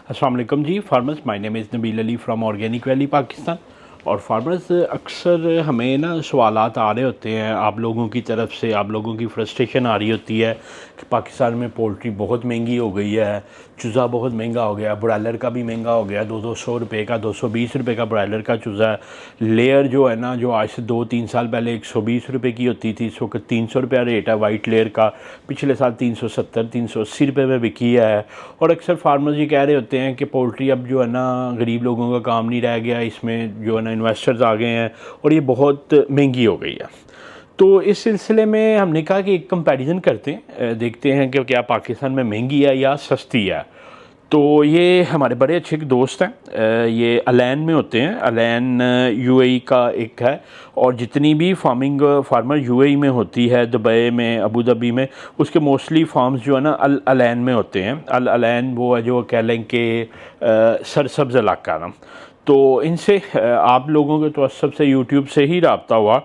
अस्सलाम वालेकुम ji farmers, my name is Nabeel Ali from organic valley Pakistan. और फार्मर्स अक्सर हमें ना सवालात आ रहे होते हैं आप लोगों की तरफ से, आप लोगों की फ्रस्ट्रेशन आ रही होती है कि पाकिस्तान में पोल्ट्री बहुत महंगी हो गई है, चूज़ा बहुत महंगा हो गया, ब्रायलर का भी महंगा हो गया, 200 रुपये का, 220 रुपये का ब्रायलर का चूज़ा है। लेयर जो है ना, जो आज से 2-3 साल पहले 120 रुपये की होती थी, इस वक्त 300 रुपया रेट है वाइट लेयर का। पिछले साल 370-380 रुपये में बिकी है। और अक्सर फार्मर्स ये कह रहे होते हैं कि पोल्ट्री अब जो है ना गरीब लोगों का काम नहीं रह गया, इसमें जो है ना इन्वेस्टर्स आ गए हैं और ये बहुत महंगी हो गई है। तो इस सिलसिले में हमने कहा कि एक कंपैरिजन करते हैं, देखते हैं कि क्या पाकिस्तान में महंगी है या सस्ती है। तो ये हमारे बड़े अच्छे एक दोस्त हैं, ये अलैन में होते हैं। अलैन यूएई का एक है, और जितनी भी फार्मर यूएई में होती है, दुबई में, अबू धाबी में, उसके मोस्टली फार्म्स जो है ना अल अलैन में होते हैं। अल अलैन वो है जो कह लें कि सरसब्ज़ इलाका ना। तो इनसे आप लोगों के तो सबसे यूट्यूब से ही रब्ता हुआ।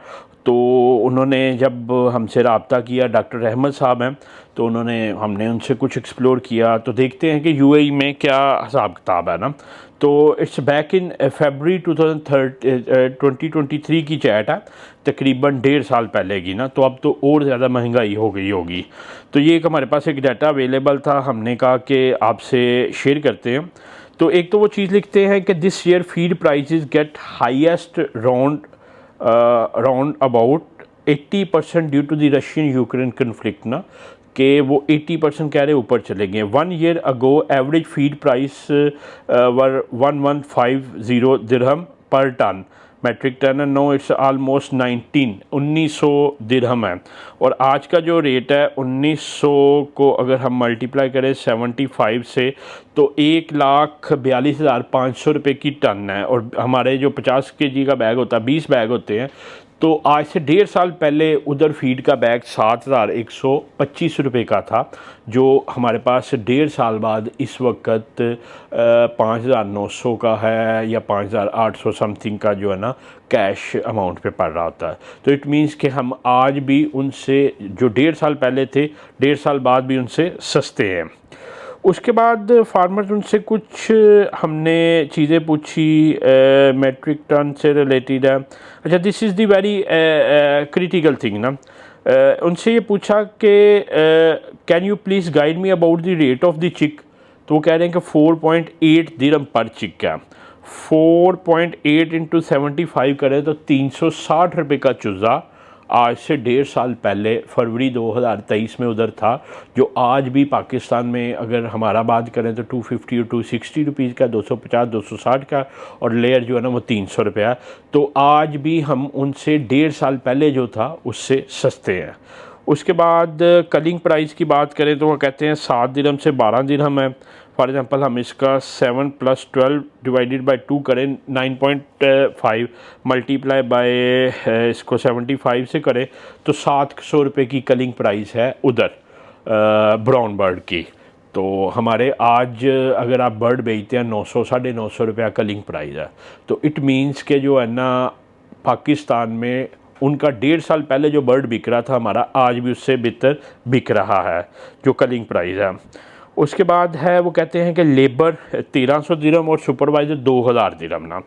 तो उन्होंने जब हमसे रब्ता किया, डॉक्टर अहमद साहब हैं, तो हमने उनसे कुछ एक्सप्लोर किया। तो देखते हैं कि यूएई में क्या हिसाब किताब है ना। तो इट्स बैक इन फरवरी 2023 की चैट है, तकरीबन 1.5 साल पहले की ना। तो अब तो और ज़्यादा महंगाई हो गई होगी। तो ये एक हमारे पास एक डाटा अवेलेबल था, हमने कहा कि आपसे शेयर करते हैं। तो एक तो वो चीज़ लिखते हैं कि this year feed prices get highest round about 80% due to the Russian Ukraine conflict ना, कि वो 80% कह रहे ऊपर चले गए। 1 year ago average feed price were 1150 दिरहम पर टन मेट्रिक टन है। नो इट्स आलमोस्ट 1900 दिरहम है। और आज का जो रेट है 1900 को अगर हम मल्टीप्लाई करें 75 से, तो 1,42,500 रुपये की टन है। और हमारे जो 50 केजी का बैग होता है, 20 बैग होते हैं, तो आज से 1.5 साल पहले उधर फीड का बैग 7,125 रुपये का था, जो हमारे पास 1.5 साल बाद इस वक्त 5,900 का है या 5,800 समथिंग का जो है ना कैश अमाउंट पे पड़ रहा होता है। तो इट मीन्स कि हम आज भी उनसे, जो 1.5 साल पहले थे, 1.5 साल बाद भी उनसे सस्ते हैं। उसके बाद फार्मर्स उनसे कुछ हमने चीज़ें पूछी मेट्रिक टन से रिलेटेड है। अच्छा, this is the very critical thing ना। उनसे ये पूछा कि can you please guide me about the rate of the चिक। तो वो कह रहे हैं कि 4.8 दिरहम पर चिक का। 4.8 इंटू 75 करें तो 360 रुपये का चूज़ा आज से 1.5 साल पहले फरवरी 2023 में उधर था, जो आज भी पाकिस्तान में अगर हमारा बात करें तो 250 और 260 रुपीज़ का, 250-260 का, और लेयर जो है ना वो 300 रुपया। तो आज भी हम उनसे 1.5 साल पहले जो था उससे सस्ते हैं। उसके बाद कलिंग प्राइस की बात करें तो वो कहते हैं 7 दिरहम से 12 दिरहम है। फॉर एग्ज़ाम्पल हम इसका 7 + 12 डिवाइडेड बाई 2 करें, 9.5 मल्टीप्लाई बाय इसको 75 से करें तो 700 रुपये की कलिंग प्राइस है उधर ब्राउन बर्ड की। तो हमारे आज अगर आप बर्ड बेचते हैं 900 950 रुपया कलिंग प्राइस है। तो इट मीन्स के जो है ना पाकिस्तान में उनका 1.5 साल पहले जो बर्ड बिक रहा था, हमारा आज भी उससे बेहतर बिक रहा है जो कलिंग प्राइस है। उसके बाद है वो कहते हैं कि लेबर 1300 दिरहम और सुपरवाइज़र 2000 दिरहम ना।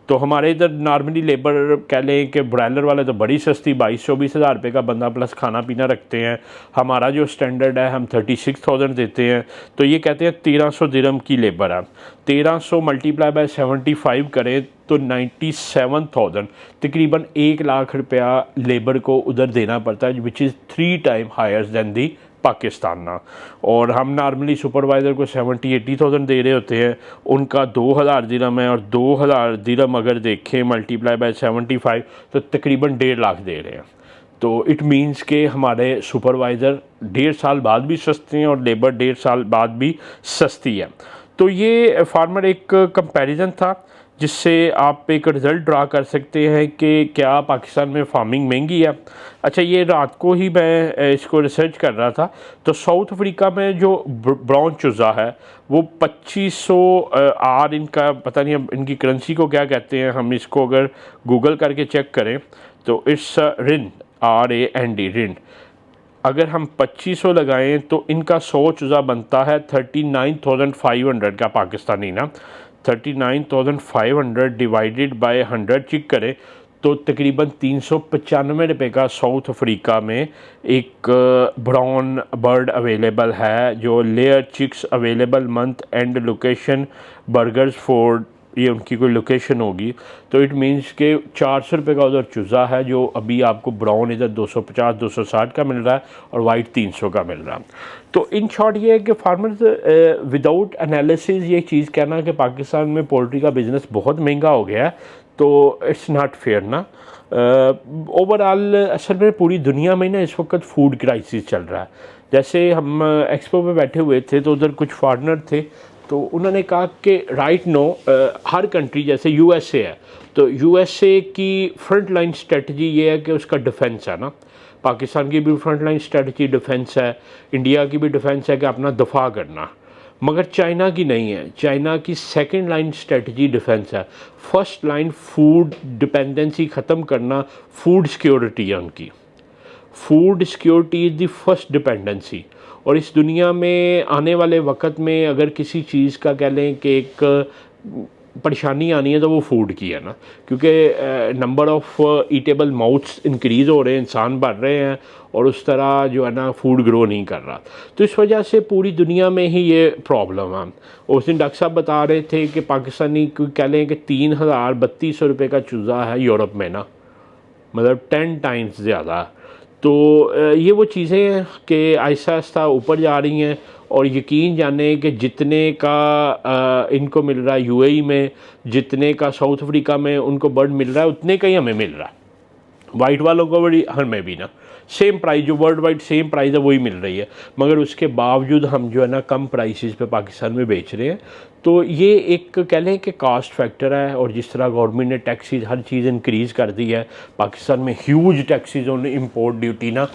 तो हमारे इधर नॉर्मली लेबर कह लें कि ब्रायलर वाले तो बड़ी सस्ती 22-24 हज़ार रुपये का बंदा प्लस खाना पीना रखते हैं। हमारा जो स्टैंडर्ड है हम 36,000 देते हैं। तो ये कहते हैं 1300 दिरहम की लेबर है। 1300 मल्टीप्लाई बाय 75 करें तो 97,000, तकरीबन 1 लाख रुपया लेबर को उधर देना पड़ता है, which is 3 time higher than the Pakistan ना। और हम नॉर्मली सुपरवाइज़र को 70-80,000 दे रहे होते हैं, उनका 2000 दिरहम है। और 2000 दिरहम अगर देखें मल्टीप्लाई बाय 75 तो तकरीबन 1.5 लाख दे रहे हैं। तो इट मीन्स के हमारे सुपरवाइज़र 1.5 साल बाद भी सस्ते हैं और लेबर 1.5 साल बाद भी सस्ती है। तो ये फार्मर एक कंपैरिजन था जिससे आप एक रिज़ल्ट ड्रा कर सकते हैं कि क्या पाकिस्तान में फार्मिंग महंगी है। अच्छा, ये रात को ही मैं इसको रिसर्च कर रहा था, तो साउथ अफ्रीका में जो ब्राउन चूज़ा है वो 2500 आर, इनका पता नहीं अब इनकी करेंसी को क्या कहते हैं, हम इसको अगर गूगल करके चेक करें तो इट्स रिन, RAND, रिन। अगर हम 2500 लगाएं तो इनका 100 चूज़ा बनता है 39,500 का पाकिस्तानी ना। 39,500 डिवाइडेड बाय 100 चिक करें तो तकरीबन 395 रुपये का साउथ अफ्रीका में एक ब्राउन बर्ड अवेलेबल है, जो layer chicks available month and location burgers ford, ये उनकी कोई लोकेशन होगी। तो इट मीन्स के 400 रुपये का उधर चूज़ा है जो अभी आपको ब्राउन इधर 250-260 का मिल रहा है और वाइट 300 का मिल रहा है। तो इन शॉर्ट ये है कि फार्मर्स विदाउट एनालिसिस ये चीज़ कहना कि पाकिस्तान में पोल्ट्री का बिज़नेस बहुत महंगा हो गया है, तो इट्स नॉट फेयर ना। ओवरऑल असल में पूरी दुनिया में ना इस वक्त फूड क्राइसिस चल रहा है। जैसे हम एक्सपो पे बैठे हुए थे तो उधर कुछ फॉरेनर थे, तो उन्होंने कहा कि राइट नो हर कंट्री जैसे यूएसए है, तो यूएसए की फ्रंट लाइन स्ट्रेटजी ये है कि उसका डिफेंस है ना। पाकिस्तान की भी फ्रंट लाइन स्ट्रेटजी डिफेंस है, इंडिया की भी डिफेंस है कि अपना दफा करना, मगर चाइना की नहीं है। चाइना की सेकंड लाइन स्ट्रेटजी डिफेंस है, फर्स्ट लाइन फूड डिपेंडेंसी ख़त्म करना, फूड सिक्योरिटी है उनकी। Food security is the first dependency. और इस दुनिया में आने वाले वक्त में अगर किसी चीज़ का कह लें कि एक परेशानी आनी है तो वो फूड की है ना, क्योंकि number of eatable mouths increase हो रहे हैं, इंसान बढ़ रहे हैं और उस तरह जो है ना फूड ग्रो नहीं कर रहा। तो इस वजह से पूरी दुनिया में ही ये प्रॉब्लम है। उस दिन डॉक्टर साहब बता रहे थे कि पाकिस्तानी कह लें कि 3,3200 रुपये का चूज़ा है यूरोप में ना, मतलब 10 टाइम्स ज़्यादा। तो ये वो चीज़ें हैं कि आहिस्ता आहिस्ता ऊपर जा रही हैं और यकीन जाने कि जितने का इनको मिल रहा है यूएई में, जितने का साउथ अफ्रीका में उनको बर्ड मिल रहा है, उतने का ही हमें मिल रहा है। वाइट वालों को बड़ी हमें भी ना सेम प्राइस, जो वर्ल्ड वाइड सेम प्राइस है वही मिल रही है, मगर उसके बावजूद हम जो है ना कम प्राइसेस पे पाकिस्तान में बेच रहे हैं। तो ये एक कह लें कि कास्ट फैक्टर है। और जिस तरह गवर्नमेंट ने टैक्सेस हर चीज़ इंक्रीज़ कर दी है, पाकिस्तान में huge taxes on import duty ना,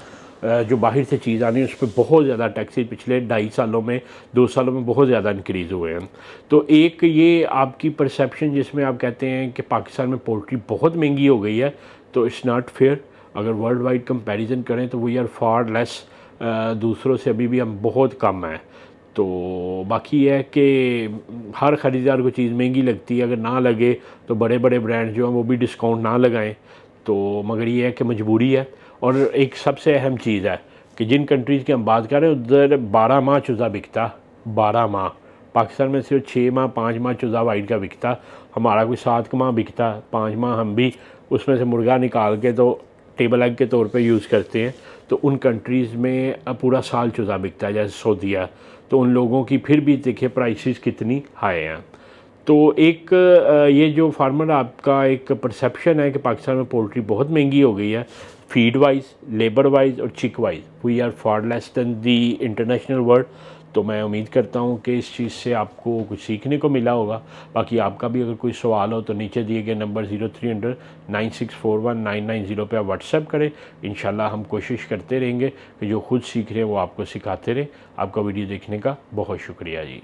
जो बाहर से चीज़ आनी है उस पर बहुत ज़्यादा टैक्सेस पिछले 2.5 सालों में 2 सालों में बहुत ज़्यादा इंक्रीज़ हुए हैं। तो एक ये आपकी परसेप्शन जिसमें आप कहते हैं कि पाकिस्तान में पोल्ट्री बहुत महंगी हो गई है, तो इट्स नॉट फेयर। अगर वर्ल्ड वाइड कंपैरिजन करें तो वी आर फार लेस, दूसरों से अभी भी हम बहुत कम हैं। तो बाकी ये है कि हर ख़रीदार को चीज़ महंगी लगती है, अगर ना लगे तो बड़े बड़े ब्रांड जो हैं वो भी डिस्काउंट ना लगाएं। तो मगर ये है कि मजबूरी है। और एक सबसे अहम चीज़ है कि जिन कंट्रीज़ की हम बात कर रहे हैं उधर 12 माह चूज़ा बिकता, 12 माह। पाकिस्तान में सिर्फ 6 माह 5 माह चूज़ा वाइट का बिकता, हमारा कोई 7 माह बिकता, 5 माह हम भी उसमें से मुर्गा निकाल के तो टेबल एग के तौर पे यूज़ करते हैं। तो उन कंट्रीज़ में पूरा साल चूज़ा बिकता है, जैसे सऊदीया। तो उन लोगों की फिर भी देखिए प्राइसेस कितनी हाई हैं। तो एक ये जो फार्मर आपका एक परसेप्शन है कि पाकिस्तान में पोल्ट्री बहुत महंगी हो गई है, फीड वाइज, लेबर वाइज और chick wise, we are far less than the international world. तो मैं उम्मीद करता हूँ कि इस चीज़ से आपको कुछ सीखने को मिला होगा। बाकी आपका भी अगर कोई सवाल हो तो नीचे दिए गए नंबर 0300 9641 990 पे आप व्हाट्सएप करें। इंशाल्लाह हम कोशिश करते रहेंगे कि जो खुद सीख रहे हैं वो आपको सिखाते रहें। आपका वीडियो देखने का बहुत शुक्रिया जी।